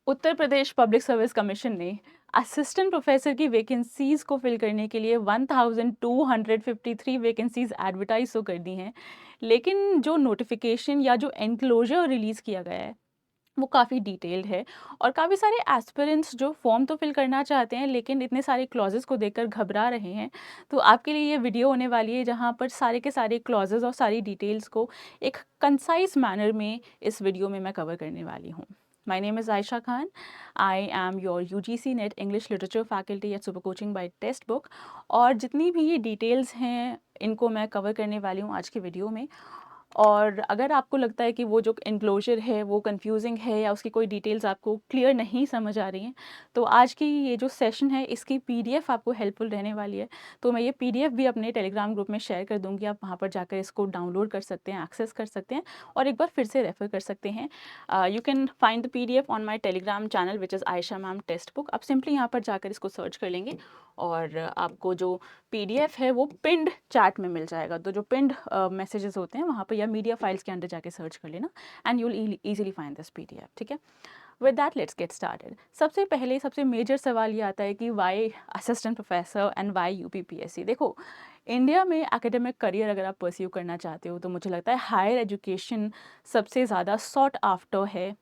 Uttar Pradesh public service commission ने assistant professor की vacancies को फिल करने के लिए 1253 वैकेंसीज़ एडवर्टाइज तो कर दी हैं, लेकिन जो नोटिफिकेशन या जो एनक्लोजर रिलीज़ किया गया है वो काफ़ी डिटेल्ड है। और काफ़ी सारे एस्पिरेंट्स जो फॉर्म तो फिल करना चाहते हैं लेकिन इतने सारे क्लॉजेस को देखकर घबरा रहे हैं। तो आपके लिए ये वीडियो होने वाली है जहाँ पर सारे के सारे क्लॉजेस और सारी डिटेल्स को एक कंसाइज मैनर में इस वीडियो में मैं कवर करने वाली हूँ। My name is Aisha Khan. I am your UGC NET English Literature Faculty at Super Coaching by Textbook। और जितनी भी ये डिटेल्स हैं इनको मैं कवर करने वाली हूँ आज की वीडियो में। और अगर आपको लगता है कि वो जो एनक्लोजर है वो कंफ्यूजिंग है या उसकी कोई डिटेल्स आपको क्लियर नहीं समझ आ रही हैं, तो आज की ये जो सेशन है इसकी पीडीएफ आपको हेल्पफुल रहने वाली है। तो मैं ये पीडीएफ भी अपने टेलीग्राम ग्रुप में शेयर कर दूंगी, आप वहाँ पर जाकर इसको डाउनलोड कर सकते हैं, एक्सेस कर सकते हैं और एक बार फिर से रेफ़र कर सकते हैं। You can find the PDF on my Telegram channel which is Ayesha ma'am text book. आप सिंपली यहाँ पर जाकर इसको सर्च कर लेंगे और आपको जो पीडीएफ है वो पिंड चैट में मिल जाएगा। तो जो पिंड मैसेजेस होते हैं वहाँ पर या मीडिया फाइल्स के अंदर जाके सर्च कर लेना and you will easily find this PDF. ठीक है, with that let's get started. सबसे पहले सबसे मेजर सवाल ये आता है कि why assistant professor and why UPPSC. देखो, इंडिया में एकेडमिक करियर अगर आप परस्यू करना चाहते हो तो मुझे लगता है हायर एजुकेशन सबसे ज़्यादा सॉट आफ्टर है।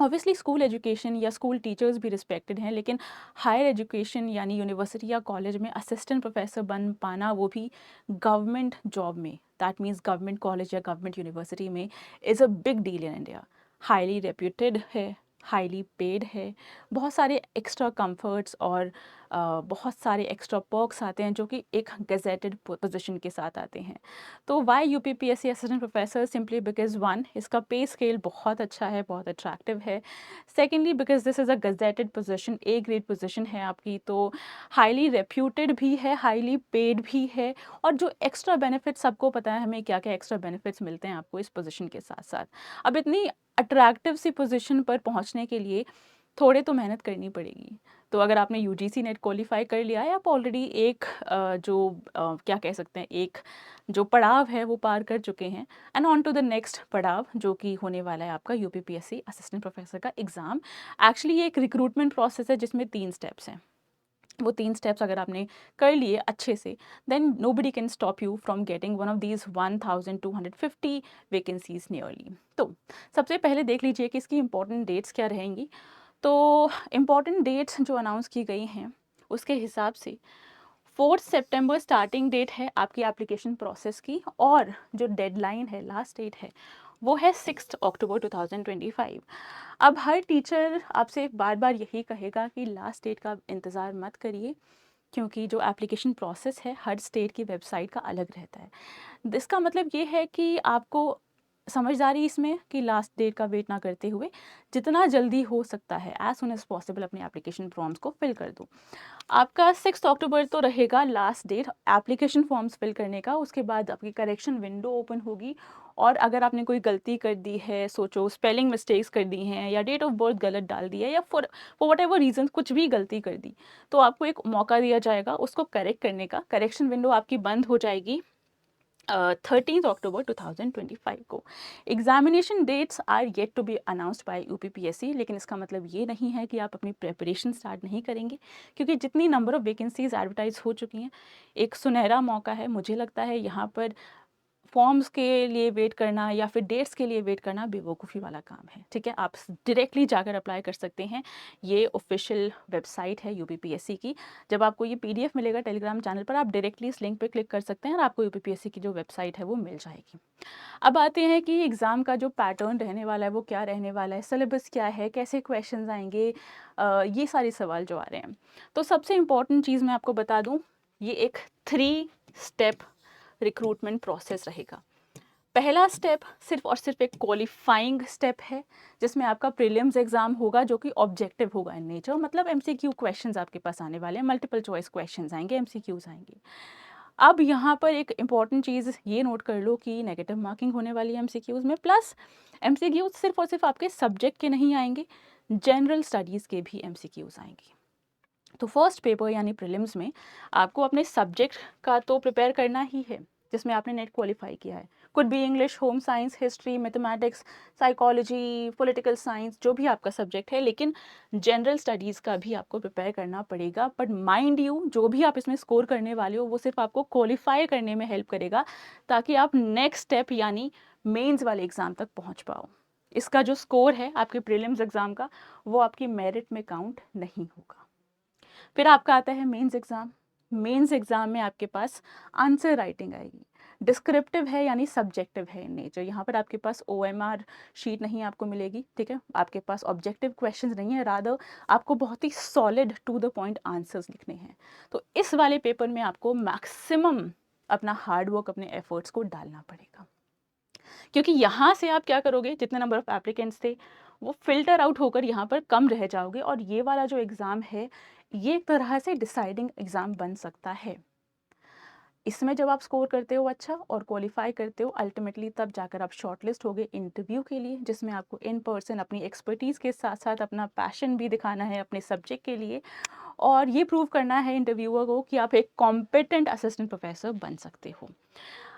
ऑब्वियसली स्कूल एजुकेशन या स्कूल टीचर्स भी रिस्पेक्टेड हैं, लेकिन हायर एजुकेशन यानी यूनिवर्सिटी या कॉलेज में असिस्टेंट प्रोफेसर बन पाना, वो भी गवर्नमेंट जॉब में, दैट मीन्स गवर्नमेंट कॉलेज या गवर्नमेंट यूनिवर्सिटी में, is a big deal in India. Highly reputed है, हाईली पेड है, बहुत सारे एक्स्ट्रा कंफर्ट्स और बहुत सारे एक्स्ट्रा पर्क्स आते हैं जो कि एक गजेटेड पोजीशन के साथ आते हैं। तो why UPPSC assistant professor? Simply because one, इसका पे स्केल बहुत अच्छा है, बहुत अट्रैक्टिव है। Secondly because this is a gazetted position, A grade position है आपकी, तो हाईली रेप्यूटेड भी है, हाईली पेड भी है। और जो एक्स्ट्रा बेनिफिट्स, सबको पता है हमें क्या क्या एक्स्ट्रा बेनिफिट्स मिलते हैं आपको इस पोजीशन के साथ साथ। अब इतनी अट्रैक्टिव सी पोजीशन पर पहुंचने के लिए थोड़े तो मेहनत करनी पड़ेगी। तो अगर आपने यूजीसी नेट क्वालिफाई कर लिया है, आप ऑलरेडी एक क्या कह सकते हैं, एक जो पड़ाव है वो पार कर चुके हैं and on to the next पड़ाव जो कि होने वाला है आपका यूपीपीएससी असिस्टेंट प्रोफेसर का एग्ज़ाम। एक्चुअली ये एक रिक्रूटमेंट प्रोसेस है जिसमें 3 स्टेप्स हैं। वो 3 स्टेप्स अगर आपने कर लिए अच्छे से, then nobody can stop you from getting one of these 1250 vacancies nearly. तो सबसे पहले देख लीजिए कि इसकी इंपॉर्टेंट डेट्स क्या रहेंगी। तो इम्पॉर्टेंट डेट्स जो अनाउंस की गई हैं उसके हिसाब से 4 सितंबर स्टार्टिंग डेट है आपकी एप्लीकेशन प्रोसेस की, और जो डेडलाइन है, लास्ट डेट है, वो है 6 अक्टूबर 2025। अब हर टीचर आपसे बार बार यही कहेगा कि लास्ट डेट का इंतज़ार मत करिए, क्योंकि जो एप्लीकेशन प्रोसेस है हर स्टेट की वेबसाइट का अलग रहता है। इसका मतलब ये है कि आपको समझदारी इसमें कि लास्ट डेट का वेट ना करते हुए जितना जल्दी हो सकता है एज सुन एज पॉसिबल अपने एप्लीकेशन फॉर्म्स को फिल कर दो। आपका 6 अक्टूबर तो रहेगा last date application forms fill करने का। उसके बाद आपकी करेक्शन विंडो ओपन होगी और अगर आपने कोई गलती कर दी है, सोचो स्पेलिंग मिस्टेक्स कर दी हैं या डेट ऑफ बर्थ गलत डाल दी है या फॉर वट एवर रीजन कुछ भी गलती कर दी, तो आपको एक मौका दिया जाएगा उसको करेक्ट करने का। करेक्शन विंडो आपकी बंद हो जाएगी 13 अक्टूबर 2025 को। Examination dates are yet to be announced by UPPSC, लेकिन इसका मतलब ये नहीं है कि आप अपनी प्रिपरेशन स्टार्ट नहीं करेंगे, क्योंकि जितनी नंबर ऑफ वैकेंसीज एडवर्टाइज हो चुकी हैं, एक सुनहरा मौका है। मुझे लगता है यहाँ पर फॉर्म्स के लिए वेट करना या फिर डेट्स के लिए वेट करना बेवकूफ़ी वाला काम है। ठीक है, आप डायरेक्टली जाकर अप्लाई कर सकते हैं। ये ऑफिशियल वेबसाइट है यूपीपीएससी की। जब आपको ये पीडीएफ मिलेगा टेलीग्राम चैनल पर, आप डायरेक्टली इस लिंक पर क्लिक कर सकते हैं और आपको यूपीपीएससी की जो वेबसाइट है वो मिल जाएगी। अब आते हैं कि एग्ज़ाम का जो पैटर्न रहने वाला है वो क्या रहने वाला है, सिलेबस क्या है, कैसे क्वेश्चंस आएंगे, ये सारे सवाल जो आ रहे हैं। तो सबसे इम्पॉर्टेंट चीज़ मैं आपको बता दूं, ये एक 3 स्टेप रिक्रूटमेंट प्रोसेस रहेगा। पहला स्टेप सिर्फ और सिर्फ एक क्वालिफाइंग स्टेप है, जिसमें आपका प्रीलिम्स एग्जाम होगा जो कि ऑब्जेक्टिव होगा इन नेचर, मतलब एमसीक्यू क्वेश्चंस आपके पास आने वाले हैं, मल्टीपल चॉइस क्वेश्चंस आएंगे, एमसीक्यूज आएंगे। अब यहाँ पर एक इम्पॉर्टेंट चीज़ ये नोट कर लो कि नेगेटिव मार्किंग होने वाली है एमसीक्यूज में, प्लस एमसीक्यूज सिर्फ और सिर्फ आपके सब्जेक्ट के नहीं आएंगे, जनरल स्टडीज़ के भी एमसीक्यूज आएंगे। तो फर्स्ट पेपर यानी प्रीलिम्स में आपको अपने सब्जेक्ट का तो प्रिपेयर करना ही है, जिसमें आपने नेट क्वालिफाई किया है। Could be English, home science, history, mathematics, psychology, political science, जो भी आपका सब्जेक्ट है, लेकिन जनरल स्टडीज़ का भी आपको प्रिपेयर करना पड़ेगा। बट माइंड यू, जो भी आप इसमें स्कोर करने वाले हो वो सिर्फ आपको क्वालिफाई करने में हेल्प करेगा, ताकि आप नेक्स्ट स्टेप यानी मेंस वाले एग्ज़ाम तक पहुंच पाओ। इसका जो स्कोर है आपके प्रीलिम्स एग्ज़ाम का, वो आपकी मेरिट में काउंट नहीं होगा। फिर आपका आता है मेंस एग्ज़ाम। मेंस एग्ज़ाम में आपके पास आंसर राइटिंग आएगी। डिस्क्रिप्टिव है यानी सब्जेक्टिव है इन नेचर। यहाँ पर आपके पास ओएमआर शीट नहीं आपको मिलेगी, ठीक है। आपके पास ऑब्जेक्टिव क्वेश्चंस नहीं है, रादर आपको बहुत ही solid to the point answers लिखने हैं। तो इस वाले पेपर में आपको मैक्सिमम अपना हार्डवर्क, अपने एफर्ट्स को डालना पड़ेगा, क्योंकि यहाँ से आप क्या करोगे, जितने नंबर ऑफ एप्लीकेंट्स थे वो फिल्टर आउट होकर यहाँ पर कम रह जाओगे, और ये वाला जो एग्ज़ाम है ये एक तरह से डिसाइडिंग एग्ज़ाम बन सकता है। इसमें जब आप स्कोर करते हो अच्छा और क्वालिफाई करते हो, अल्टीमेटली तब जाकर आप शॉर्टलिस्ट होगे इंटरव्यू के लिए, जिसमें आपको इन पर्सन अपनी एक्सपर्टीज़ के साथ साथ अपना पैशन भी दिखाना है अपने सब्जेक्ट के लिए, और ये प्रूव करना है इंटरव्यूअर को कि आप एक कॉम्पिटेंट असिस्टेंट प्रोफेसर बन सकते हो।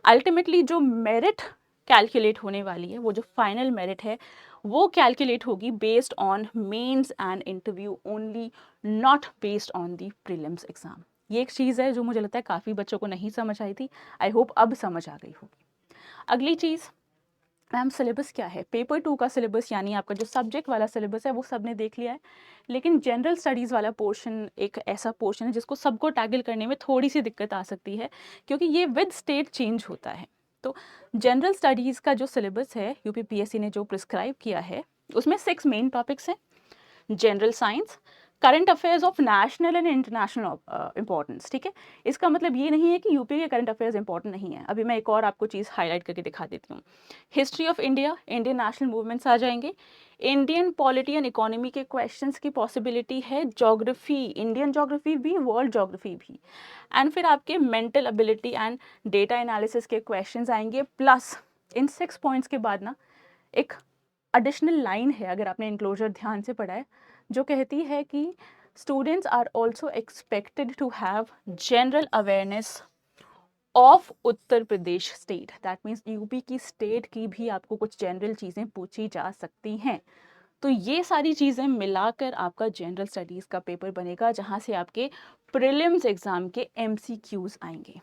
अल्टीमेटली जो मेरिट कैलकुलेट होने वाली है, वो जो फाइनल मेरिट है, वो कैलकुलेट होगी based on mains and interview only, not based on the prelims exam. ये एक चीज़ है जो मुझे लगता है काफ़ी बच्चों को नहीं समझ आई थी, आई होप अब समझ आ गई होगी। अगली चीज़, मैम सिलेबस क्या है? पेपर 2 का सिलेबस यानी आपका जो सब्जेक्ट वाला सिलेबस है वो सबने देख लिया है, लेकिन जनरल स्टडीज़ वाला पोर्शन एक ऐसा पोर्शन है जिसको सबको टैकल करने में थोड़ी सी दिक्कत आ सकती है, क्योंकि ये विद स्टेट चेंज होता है। तो जनरल स्टडीज़ का जो सिलेबस है यूपीपीएससी ने जो प्रिस्क्राइब किया है, उसमें 6 मेन टॉपिक्स हैं। General science, current affairs of national and international importance, ठीक है। इसका मतलब ये नहीं है कि यूपी के करंट अफेयर्स इंपॉर्टेंट नहीं है। अभी मैं एक और आपको चीज़ हाईलाइट करके दिखा देती हूँ। History of India, Indian national movements आ जाएंगे। इंडियन पॉलिटी एंड इकोनॉमी के क्वेश्चंस की पॉसिबिलिटी है। ज्योग्राफी, इंडियन ज्योग्राफी भी, वर्ल्ड ज्योग्राफी भी, एंड फिर आपके mental ability and data analysis के क्वेश्चंस आएंगे। प्लस इन 6 पॉइंट्स के बाद ना एक एडिशनल लाइन है, अगर आपने इनक्लोजर ध्यान से पढ़ा है, जो कहती है कि students are also expected to have general awareness of Uttar Pradesh state. That means UP की स्टेट की भी आपको कुछ जनरल चीज़ें पूछी जा सकती हैं। तो ये सारी चीज़ें मिलाकर आपका जनरल स्टडीज़ का पेपर बनेगा, जहाँ से आपके प्रीलिम्स एग्ज़ाम के एमसीक्यूज़ आएंगे।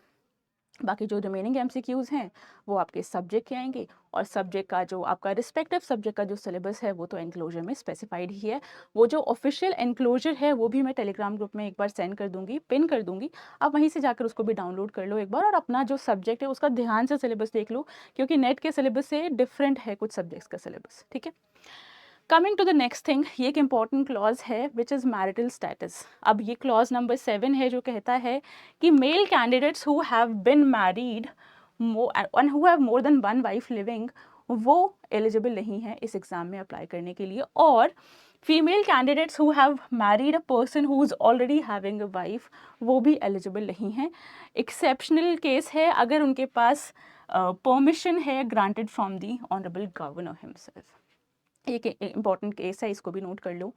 बाकी जो रिमेनिंग एमसीक्यूज़ हैं वो आपके सब्जेक्ट के आएंगे, और सब्जेक्ट का जो आपका रिस्पेक्टिव सब्जेक्ट का जो सिलेबस है वो तो एनक्लोजर में स्पेसिफाइड ही है। वो जो ऑफिशियल एनक्लोजर है वो भी मैं टेलीग्राम ग्रुप में एक बार सेंड कर दूंगी, पिन कर दूंगी, आप वहीं से जाकर उसको भी डाउनलोड कर लो एक बार, और अपना जो सब्जेक्ट है उसका ध्यान से सिलेबस देख लो, क्योंकि नेट के सिलेबस से डिफरेंट है कुछ सब्जेक्ट्स का सिलेबस, ठीक है। Coming to the next thing, ये एक इंपॉर्टेंट क्लॉज है विच इज़ मैरिटल स्टेटस। अब ये क्लॉज नंबर 7 है, जो कहता है कि male candidates who have been married and who have more than 1 wife living, वो एलिजिबल नहीं है इस एग्ज़ाम में अप्लाई करने के लिए, और female candidates who have married a person who is already having a wife, वो भी एलिजिबल नहीं है। एक्सेप्शनल केस है अगर उनके पास परमिशन है granted from the honourable governor himself. एक इम्पॉर्टेंट केस है, इसको भी नोट कर लो।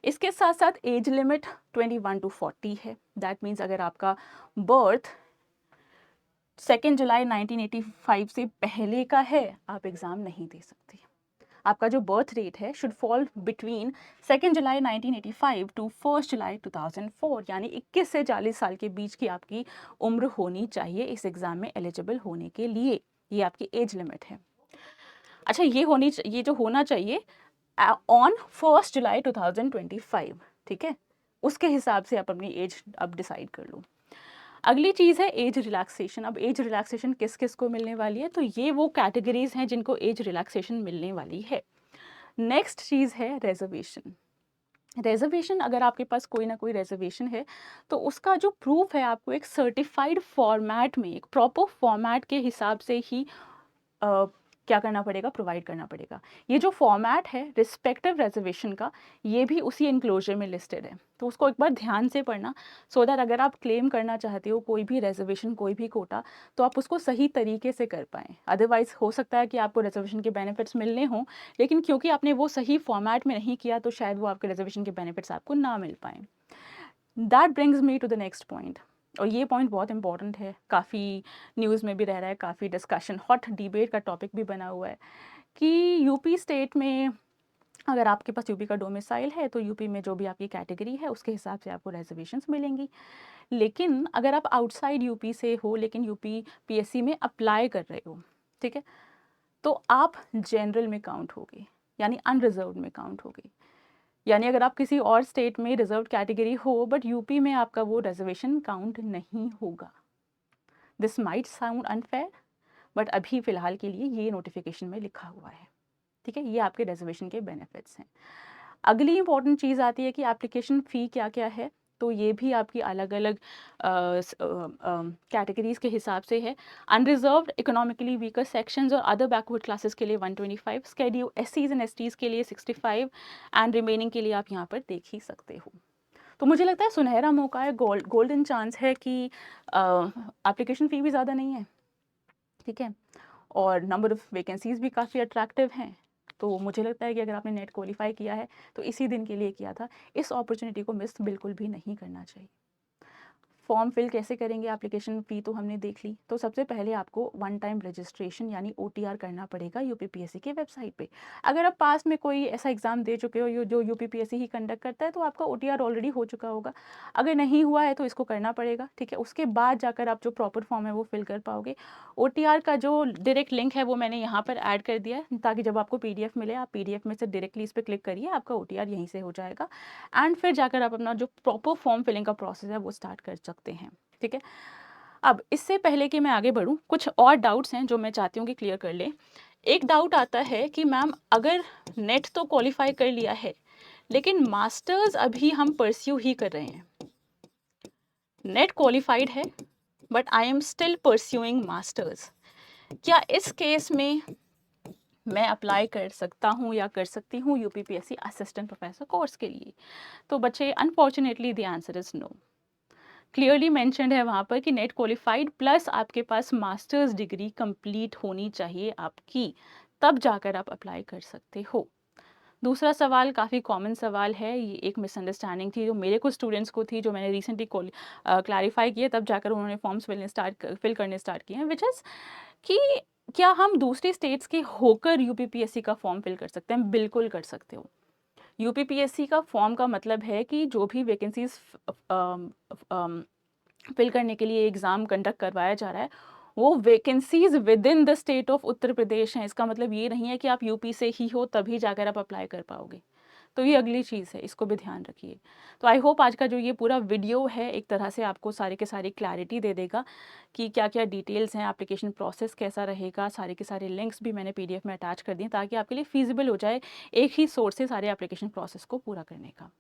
इसके साथ साथ एज लिमिट 21 to 40 है। दैट मीन्स अगर आपका बर्थ 2 जुलाई 1985 से पहले का है, आप एग्ज़ाम नहीं दे सकते। आपका जो बर्थ रेट है should fall between 2 July 1985 to 1 जुलाई 2004, यानी 21 से 40 साल के बीच की आपकी उम्र होनी चाहिए इस एग्ज़ाम में एलिजिबल होने के लिए। ये आपकी एज लिमिट है। अच्छा, ये जो होना चाहिए ऑन 1 जुलाई 2025, ठीक है। उसके हिसाब से आप अपनी एज अब डिसाइड कर लो। अगली चीज़ है एज रिलैक्सेशन। अब एज रिलैक्सेशन किस किस को मिलने वाली है, तो ये वो कैटेगरीज हैं जिनको एज रिलैक्सेशन मिलने वाली है। नेक्स्ट चीज़ है रिजर्वेशन। रिजर्वेशन, अगर आपके पास कोई ना कोई रिजर्वेशन है तो उसका जो प्रूफ है आपको एक सर्टिफाइड फॉर्मेट में, एक प्रॉपर फॉर्मेट के हिसाब से ही क्या करना पड़ेगा, प्रोवाइड करना पड़ेगा। ये जो फॉर्मेट है रिस्पेक्टिव रिजर्वेशन का, ये भी उसी एनक्लोजर में लिस्टेड है, तो उसको एक बार ध्यान से पढ़ना, सो दैट अगर आप क्लेम करना चाहते हो कोई भी रिजर्वेशन, कोई भी कोटा, तो आप उसको सही तरीके से कर पाएँ। अदरवाइज हो सकता है कि आपको रिजर्वेशन के बेनिफिट्स मिलने हों, लेकिन क्योंकि आपने वो सही फॉर्मेट में नहीं किया तो शायद वो आपके रिजर्वेशन के बेनिफिट्स आपको ना मिल पाएँ। That brings me to the next point. और ये पॉइंट बहुत इंपॉर्टेंट है, काफ़ी न्यूज़ में भी रह रहा है, काफ़ी डिस्कशन, हॉट डिबेट का टॉपिक भी बना हुआ है कि यूपी स्टेट में अगर आपके पास यूपी का डोमिसाइल है तो यूपी में जो भी आपकी कैटेगरी है उसके हिसाब से आपको रिजर्वेशंस मिलेंगी। लेकिन अगर आप आउटसाइड यूपी से हो लेकिन यूपी पीएससी में अप्लाई कर रहे हो, ठीक है, तो आप जनरल में काउंट होगे, यानी अनरिजर्व्ड में काउंट होगे। यानी अगर आप किसी और स्टेट में रिजर्व्ड कैटेगरी हो बट यूपी में आपका वो रिजर्वेशन काउंट नहीं होगा। This might sound unfair, but अभी फ़िलहाल के लिए ये नोटिफिकेशन में लिखा हुआ है, ठीक है। ये आपके रिजर्वेशन के बेनिफिट्स हैं। अगली इंपॉर्टेंट चीज़ आती है कि एप्लीकेशन फ़ी क्या क्या है। तो ये भी आपकी अलग अलग कैटेगरीज़ के हिसाब से है। अनरिजर्व्ड इकोनॉमिकली वीकर सेक्शंस और अदर बैकवर्ड क्लासेस के लिए 125, स्केड्यूल एससीज एंड एसटीज़ के लिए 65 एंड रिमेनिंग के लिए आप यहाँ पर देख ही सकते हो। तो मुझे लगता है सुनहरा मौका है, गोल्डन चांस है कि एप्लीकेशन फ़ी भी ज़्यादा नहीं है, ठीक है, और नंबर ऑफ़ वैकेंसीज़ भी काफ़ी अट्रैक्टिव हैं। तो मुझे लगता है कि अगर आपने नेट क्वालिफ़ाई किया है तो इसी दिन के लिए किया था, इस अपॉर्चुनिटी को मिस बिल्कुल भी नहीं करना चाहिए। फॉर्म फिल कैसे करेंगे, एप्लीकेशन फ़ी तो हमने देख ली। तो सबसे पहले आपको वन टाइम रजिस्ट्रेशन यानी ओटीआर करना पड़ेगा यूपीपीएससी की वेबसाइट पे। अगर आप पास में कोई ऐसा एग्ज़ाम दे चुके हो जो यूपीपीएससी ही कंडक्ट करता है तो आपका ओटीआर ऑलरेडी हो चुका होगा। अगर नहीं हुआ है तो इसको करना पड़ेगा, ठीक है। उसके बाद जाकर आप जो प्रॉपर फॉर्म है वो फिल कर पाओगे। ओटीआर का जो डायरेक्ट लिंक है वो मैंने यहाँ पर ऐड कर दिया है ताकि जब आपको पीडीएफ मिले आप पीडीएफ में से डायरेक्टली इस पर क्लिक करिए, आपका ओटीआर यहीं से हो जाएगा एंड फिर जाकर आप अपना जो प्रॉपर फॉर्म फिलिंग का प्रोसेस है वो स्टार्ट कर सकते हैं, ठीक है। अब इससे पहले कि मैं आगे बढ़ूँ, कुछ और डाउट्स हैं जो मैं चाहती हूँ कि क्लियर कर लें। एक डाउट आता है कि मैम अगर नेट तो क्वालिफाई कर लिया है लेकिन मास्टर्स अभी हम परस्यू ही कर रहे हैं। नेट क्वालिफाइड है but I am still pursuing masters, क्या इस केस में मैं अप्लाई कर सकता हूँ या कर सकती हूँ यूपीपीएससी असिस्टेंट प्रोफेसर कोर्स के लिए? तो बच्चे unfortunately the answer is no. Clearly mentioned है वहाँ पर कि नेट क्वालिफाइड प्लस आपके पास मास्टर्स डिग्री कंप्लीट होनी चाहिए आपकी, तब जाकर आप अप्लाई कर सकते हो। दूसरा सवाल काफ़ी कॉमन सवाल है, ये एक मिसअंडरस्टैंडिंग थी जो मेरे कुछ स्टूडेंट्स को थी, जो मैंने रिसेंटली क्लैरिफाई किए, तब जाकर उन्होंने फॉर्म्स फिल करने स्टार्ट किए हैं, विच इज़ कि क्या हम दूसरी स्टेट्स के होकर यूपीपीएससी का फॉर्म फिल कर सकते हैं? बिल्कुल कर सकते हो। यूपीपीएससी का फॉर्म का मतलब है कि जो भी वैकेंसीज फिल करने के लिए एग्ज़ाम कंडक्ट करवाया जा रहा है वो vacancies within the state of Uttar Pradesh हैं। इसका मतलब ये नहीं है कि आप यूपी से ही हो तभी जाकर आप अप्लाई कर पाओगे। तो ये अगली चीज़ है, इसको भी ध्यान रखिए। तो आई होप आज का जो ये पूरा वीडियो है एक तरह से आपको सारे के सारी क्लैरिटी दे देगा कि क्या क्या डिटेल्स हैं, एप्लीकेशन प्रोसेस कैसा रहेगा। सारे के सारे लिंक्स भी मैंने पीडीएफ में अटैच कर दिए ताकि आपके लिए फीजिबल हो जाए एक ही सोर्स से सारे एप्लीकेशन प्रोसेस को पूरा करने का।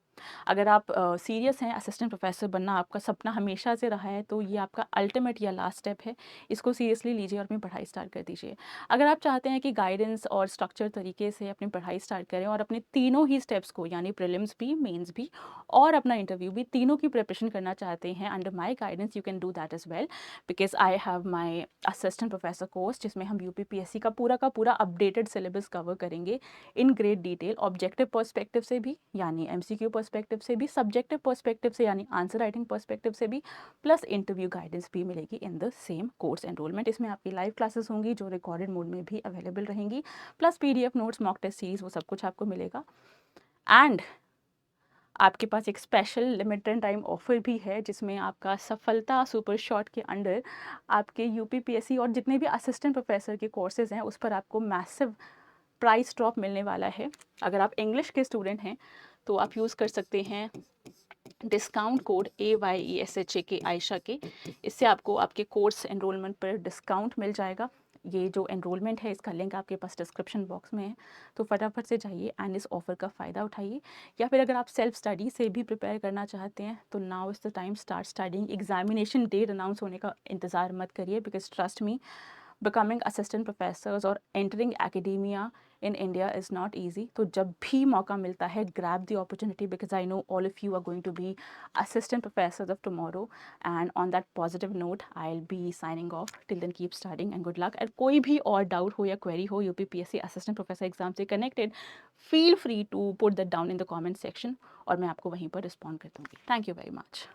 अगर आप सीरियस हैं, असिस्टेंट प्रोफेसर बनना आपका सपना हमेशा से रहा है, तो ये आपका अल्टीमेट या लास्ट स्टेप है। इसको सीरियसली लीजिए और अपनी पढ़ाई स्टार्ट कर दीजिए। अगर आप चाहते हैं कि गाइडेंस और स्ट्रक्चर तरीके से अपनी पढ़ाई स्टार्ट करें और अपने तीनों ही स्टेप्स को यानी प्रीलिम्स भी, मेंस भी और अपना इंटरव्यू भी, तीनों की प्रिपरेशन करना चाहते हैं under my guidance, you can do that as well because I have my assistant professor course जिसमें हम यूपीपीएससी का पूरा अपडेटेड सिलेबस कवर करेंगे in great detail, objective perspective से भी यानी एमसीक्यू पर्सपेक्टिव से भी, सब्जेक्टिव पर्सपेक्टिव से यानी आंसर राइटिंग पर्सपेक्टिव से भी, प्लस इंटरव्यू गाइडेंस भी मिलेगी in the same course enrolment. इसमें आपकी लाइव क्लासेस होंगी जो रिकॉर्डेड मोड में भी अवेलेबल रहेंगी, plus PDF notes, mock test series, वो सब कुछ आपको मिलेगा। एंड आपके पास एक स्पेशल लिमिटेड टाइम ऑफर भी है जिसमें आपका सफलता सुपर शॉट के अंडर आपके यूपीपीएससी और जितने भी असिस्टेंट प्रोफेसर के कोर्सेज हैं उस पर आपको मैसिव प्राइस ड्रॉप मिलने वाला है। अगर आप इंग्लिश के स्टूडेंट हैं तो आप यूज़ कर सकते हैं डिस्काउंट कोड AYESHA आयशा के। इससे आपको आपके कोर्स एनरोलमेंट पर डिस्काउंट मिल जाएगा। ये जो एनरोलमेंट है इसका लिंक आपके पास डिस्क्रिप्शन बॉक्स में है, तो फटाफट से जाइए एंड इस ऑफ़र का फ़ायदा उठाइए। या फिर अगर आप सेल्फ स्टडी से भी प्रिपेयर करना चाहते हैं तो now is the time, start studying. Examination date announce होने का इंतज़ार मत करिए because trust me, becoming assistant professors और entering academia in India is not easy। तो जब भी मौका मिलता है grab the opportunity because I know all of you are going to be assistant professors of tomorrow। and on that positive note I'll be signing off, till then keep studying and good luck। और कोई भी और doubt हो या query हो UPPSC assistant professor exam से connected, feel free to put that down in the comment section और मैं आपको वहीं पर रिस्पॉन्ड कर दूँगी। Thank you very much.